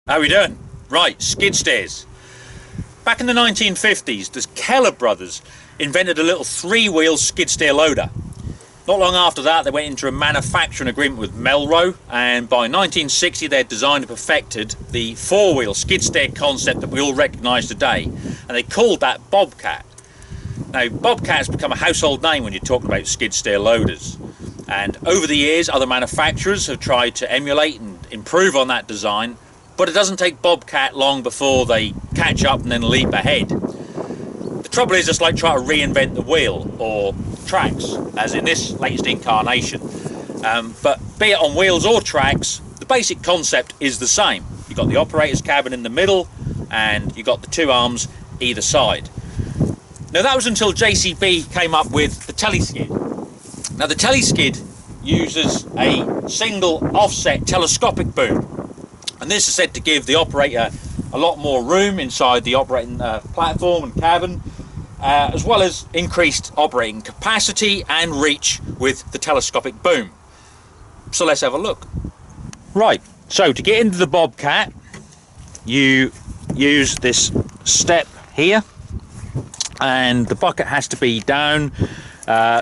How are we doing? Right, skid steers. Back in the 1950s, the Keller brothers invented a little three-wheel skid steer loader. Not long after that, they went into a manufacturing agreement with Melrose, and by 1960 they had designed and perfected the four-wheel skid steer concept that we all recognise today, and they called that Bobcat. Now, Bobcat has become a household name when you're talking about skid steer loaders, and over the years other manufacturers have tried to emulate and improve on that design, but it doesn't take Bobcat long before they catch up and then leap ahead. The trouble is, it's like trying to reinvent the wheel or tracks, as in this latest incarnation. But be it on wheels or tracks, the basic concept is the same. You've got the operator's cabin in the middle and you've got the two arms either side. Now that was until JCB came up with the Teleskid. Now the Teleskid uses a single offset telescopic boom. And this is said to give the operator a lot more room inside the operating platform and cabin, as well as increased operating capacity and reach with the telescopic boom. So let's have a look. Right, so to get into the Bobcat, you use this step here, and the bucket has to be down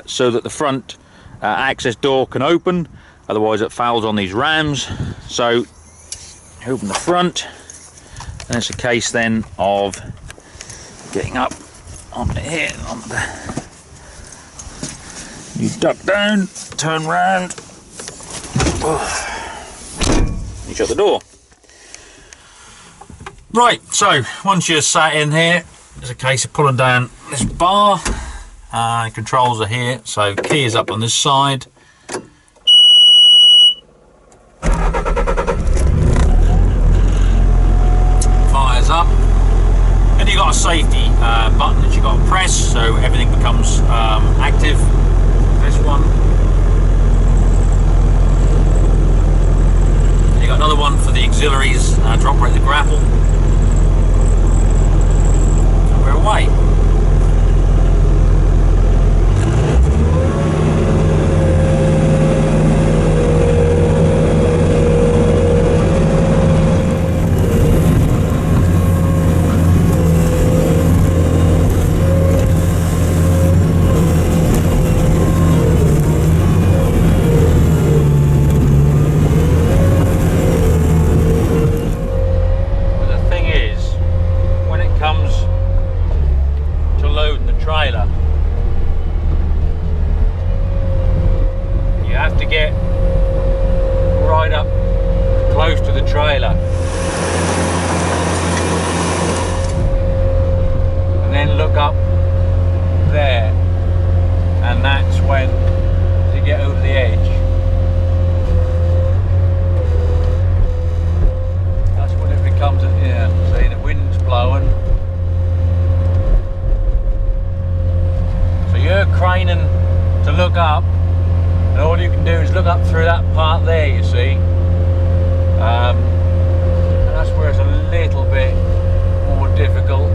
so that the front access door can open, otherwise it fouls on these rams. So open the front, and it's a case then of getting up onto here, you duck down, turn round, you shut the door. Right, so once you're sat in here, it's a case of pulling down this bar. Controls are here, so key is up on this side. Up, and you've got a safety button that you've got to press, so everything becomes active. This one, you got another one for the auxiliaries to operate the grapple, and we're away. You have to get right up close to the trailer and then look up there, and that's when you get over the edge. That's when it becomes, see, the wind's blowing. You're craning to look up, and all you can do is look up through that part there, you see. And that's where it's a little bit more difficult.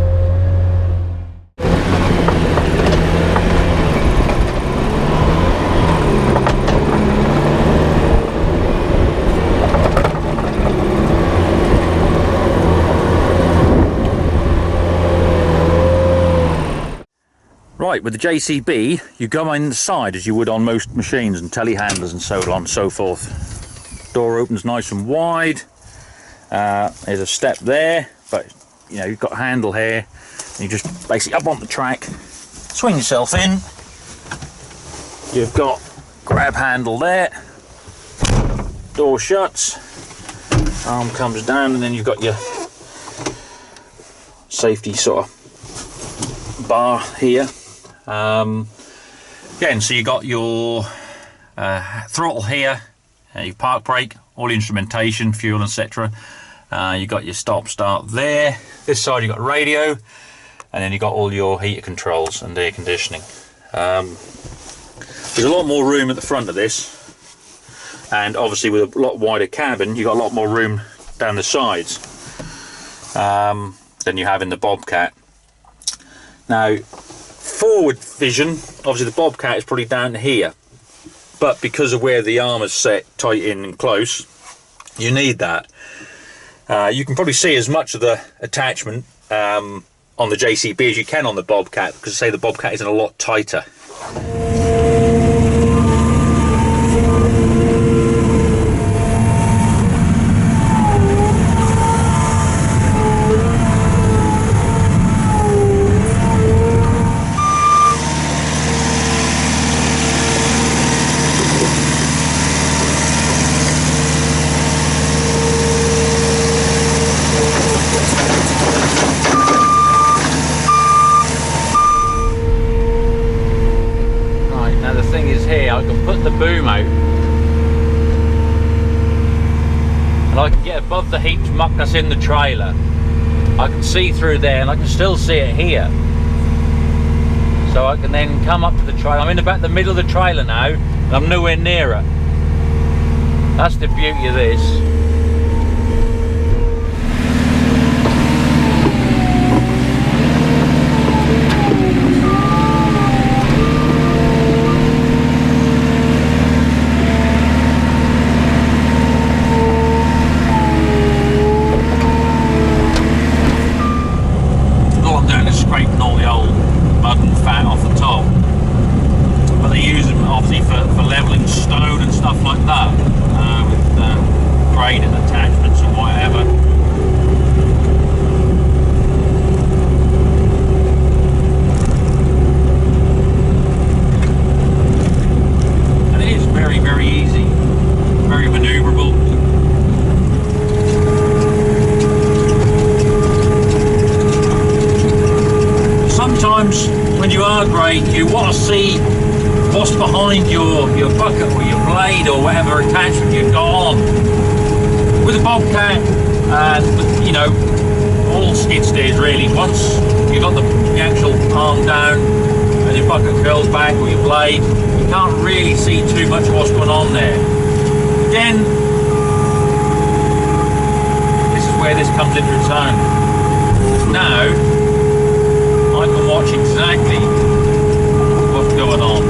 Right, with the JCB, you go inside as you would on most machines and telehandlers and so on and so forth. Door opens nice and wide. There's a step there, but you've got a handle here. And you just basically up on the track, swing yourself in. You've got grab handle there. Door shuts. Arm comes down, and then you've got your safety sort of bar here. Again, so you got your throttle here, your park brake, all the instrumentation, fuel, etc. You got your stop start there. This side you got radio, and then you got all your heater controls and air conditioning. There's a lot more room at the front of this, and obviously with a lot wider cabin you got a lot more room down the sides than you have in the Bobcat. Now, forward vision, obviously the Bobcat is probably down here, but because of where the arm is set tight in and close, you need that. You can probably see as much of the attachment on the JCB as you can on the Bobcat, because say the Bobcat isn't a lot tighter. I can put the boom out and I can get above the heaped muck that's in the trailer. I can see through there and I can still see it here. So I can then come up to the trailer. I'm in about the middle of the trailer now and I'm nowhere nearer. That's the beauty of this. When you are grading, you want to see what's behind your bucket or your blade or whatever attachment you've got on. With a Bobcat, you know, all skid steers really, once you've got the actual arm down and your bucket curls back or your blade, you can't really see too much of what's going on there. Again, this is where this comes into its own. Now, I can watch exactly what's going on.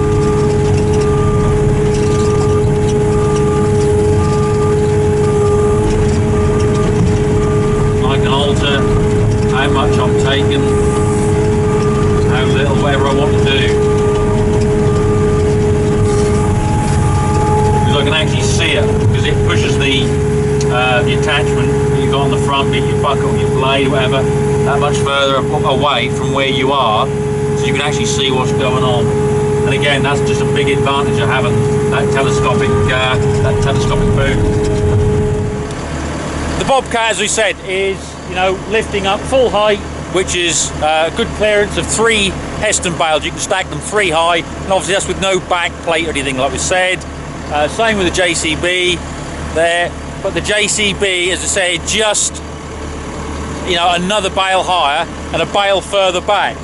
I can alter how much I'm taking, how little, whatever I want to do. Because I can actually see it, because it pushes the attachment that you've got on the front, be it your bucket or your blade, whatever, that much further away from where you are, so you can actually see what's going on. And again, that's just a big advantage of having that telescopic boom. The Bobcat, as we said, is, you know, lifting up full height, which is a good clearance of 3 Heston bales. You can stack them 3 high, and obviously that's with no back plate or anything, like we said. Same with the JCB there, but the JCB, as I say, just, you know, another bale higher and a bale further back.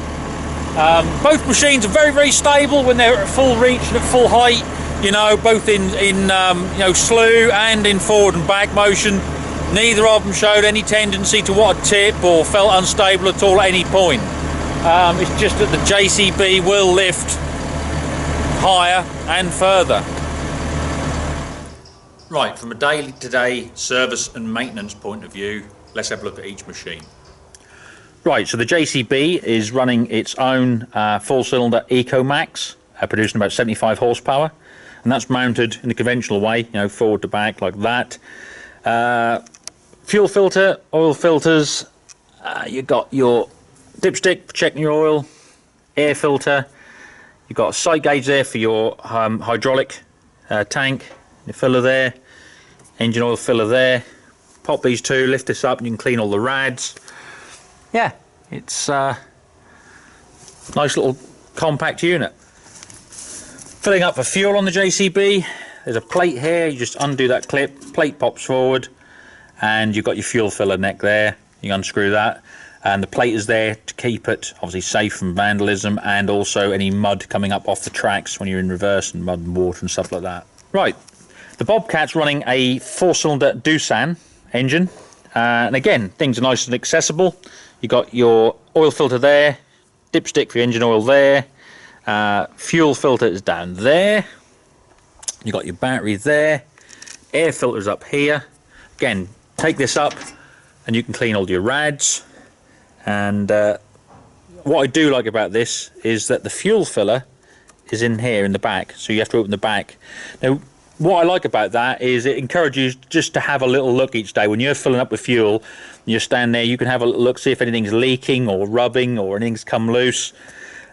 Both machines are very, very stable when they're at full reach and at full height, you know, both in you know, slew and in forward and back motion. Neither of them showed any tendency to want to tip or felt unstable at all at any point. It's just that the JCB will lift higher and further. Right, from a day-to-day service and maintenance point of view, let's have a look at each machine. Right, so the JCB is running its own 4-cylinder EcoMax, producing about 75 horsepower, and that's mounted in the conventional way, you know, forward to back like that. Fuel filter, oil filters, you've got your dipstick for checking your oil, air filter, you've got a sight gauge there for your hydraulic tank, your filler there, engine oil filler there. Pop these two, lift this up, and you can clean all the rads. Yeah, it's a nice little compact unit. Filling up for fuel on the JCB, there's a plate here, you just undo that clip, plate pops forward, and you've got your fuel filler neck there. You unscrew that, and the plate is there to keep it obviously safe from vandalism and also any mud coming up off the tracks when you're in reverse, and mud and water and stuff like that. Right, the Bobcat's running a 4-cylinder Doosan engine, and again, things are nice and accessible. You got your oil filter there, dipstick for your engine oil there, fuel filter is down there, you got your battery there, air filters up here. Again, take this up, and you can clean all your rads. And what I do like about this is that the fuel filler is in here in the back, so you have to open the back. Now what I like about that is it encourages you just to have a little look each day when you're filling up with fuel. You stand there, you can have a look, see if anything's leaking or rubbing or anything's come loose.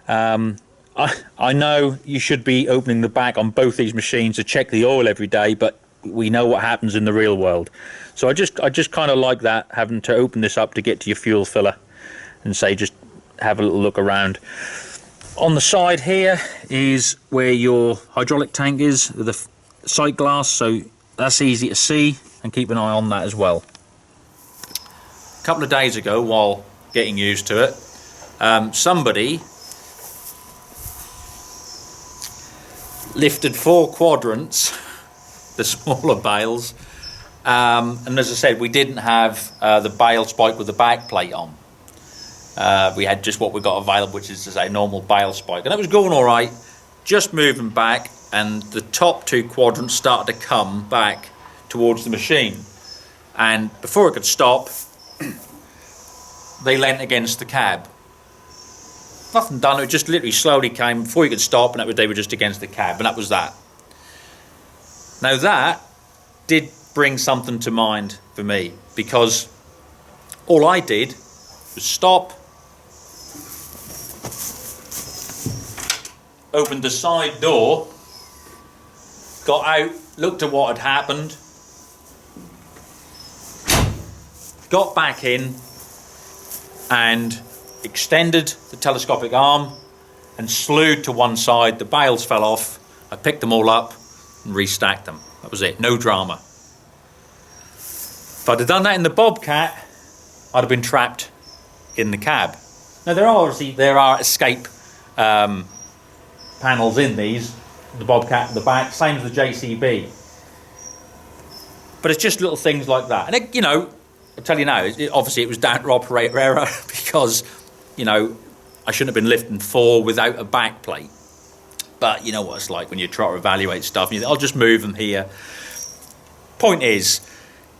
I know you should be opening the back on both these machines to check the oil every day, but we know what happens in the real world. So I just kind of like that, having to open this up to get to your fuel filler and say just have a little look around. On the side here is where your hydraulic tank is, the sight glass, so that's easy to see, and keep an eye on that as well. A couple of days ago, while getting used to it, somebody lifted 4 quadrants, the smaller bales, and as I said, we didn't have the bale spike with the back plate on. We had just what we got available, which is to say normal bale spike, and it was going all right, just moving back, and the top 2 quadrants started to come back towards the machine, and before it could stop, they leant against the cab. Nothing done, it just literally slowly came before you could stop, and they were just against the cab, and that was that. Now that did bring something to mind for me, because all I did was stop, opened the side door, got out, looked at what had happened, got back in and extended the telescopic arm and slewed to one side. The bales fell off. I picked them all up and restacked them. That was it, no drama. If I'd have done that in the Bobcat, I'd have been trapped in the cab. Now there are escape panels in these, the Bobcat at the back, same as the JCB. But it's just little things like that. And it, you know, I'll tell you now, obviously it was down to operator error because, you know, I shouldn't have been lifting 4 without a back plate. But you know what it's like when you try to evaluate stuff and you think, I'll just move them here. Point is,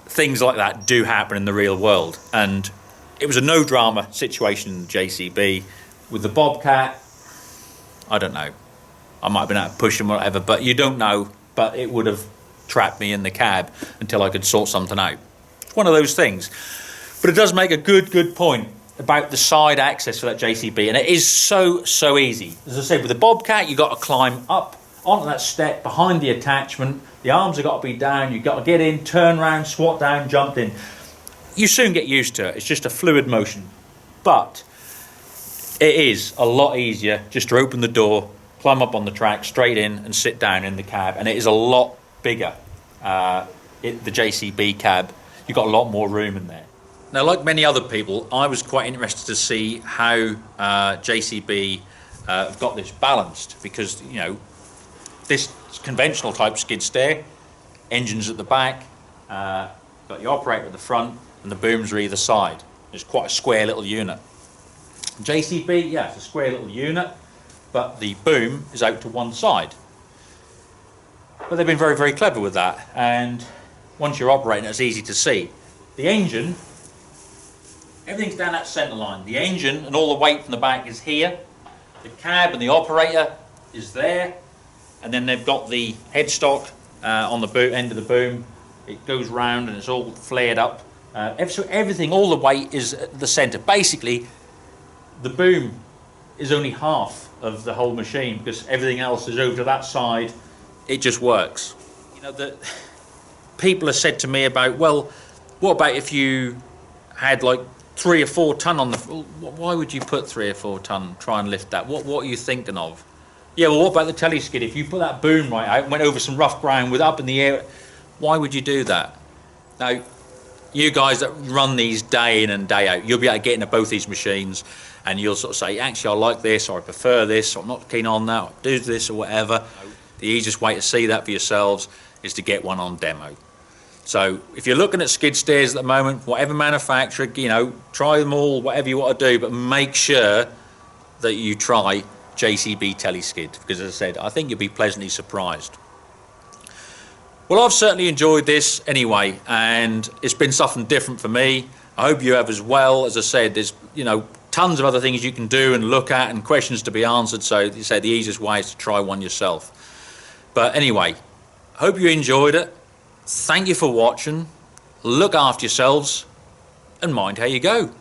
things like that do happen in the real world. And it was a no drama situation in the JCB. With the Bobcat, I don't know. I might have been able to push them or whatever, but you don't know. But it would have trapped me in the cab until I could sort something out. It's one of those things. But it does make a good point about the side access for that JCB, and it is so easy. As I said, with the Bobcat, you've got to climb up onto that step behind the attachment. The arms have got to be down. You've got to get in, turn around, squat down, jump in. You soon get used to it. It's just a fluid motion. But it is a lot easier just to open the door, climb up on the track, straight in, and sit down in the cab. And it is a lot bigger. The JCB cab, you've got a lot more room in there. Now, like many other people, I was quite interested to see how JCB have got this balanced, because, you know, this conventional type skid steer, engines at the back, got your operator at the front, and the booms are either side. It's quite a square little unit. JCB, yeah, it's a square little unit, but the boom is out to one side. But they've been very clever with that, and once you're operating, it's easy to see. The engine, everything's down that centre line. The engine and all the weight from the back is here. The cab and the operator is there. And then they've got the headstock on the end of the boom. It goes round and it's all flared up. So everything, all the weight is at the centre. Basically, the boom is only half of the whole machine because everything else is over to that side. It just works. You know, the people have said to me about, well, what about if you had like 3 or 4 ton on the, why would you put 3 or 4 ton, try and lift that? What are you thinking of? Yeah, well, what about the Teleskid? If you put that boom right out and went over some rough ground with up in the air, why would you do that? Now, you guys that run these day in and day out, you'll be able to get into both these machines and you'll sort of say, actually, I like this, or I prefer this, or I'm not keen on that, or do this, or whatever. The easiest way to see that for yourselves is to get one on demo. So if you're looking at skid steers at the moment, whatever manufacturer, you know, try them all, whatever you want to do, but make sure that you try JCB Teleskid, because as I said, I think you'll be pleasantly surprised. Well, I've certainly enjoyed this anyway, and it's been something different for me. I hope you have as well. As I said, there's, you know, tons of other things you can do and look at and questions to be answered, so you say the easiest way is to try one yourself. But anyway, hope you enjoyed it. Thank you for watching. Look after yourselves and mind how you go.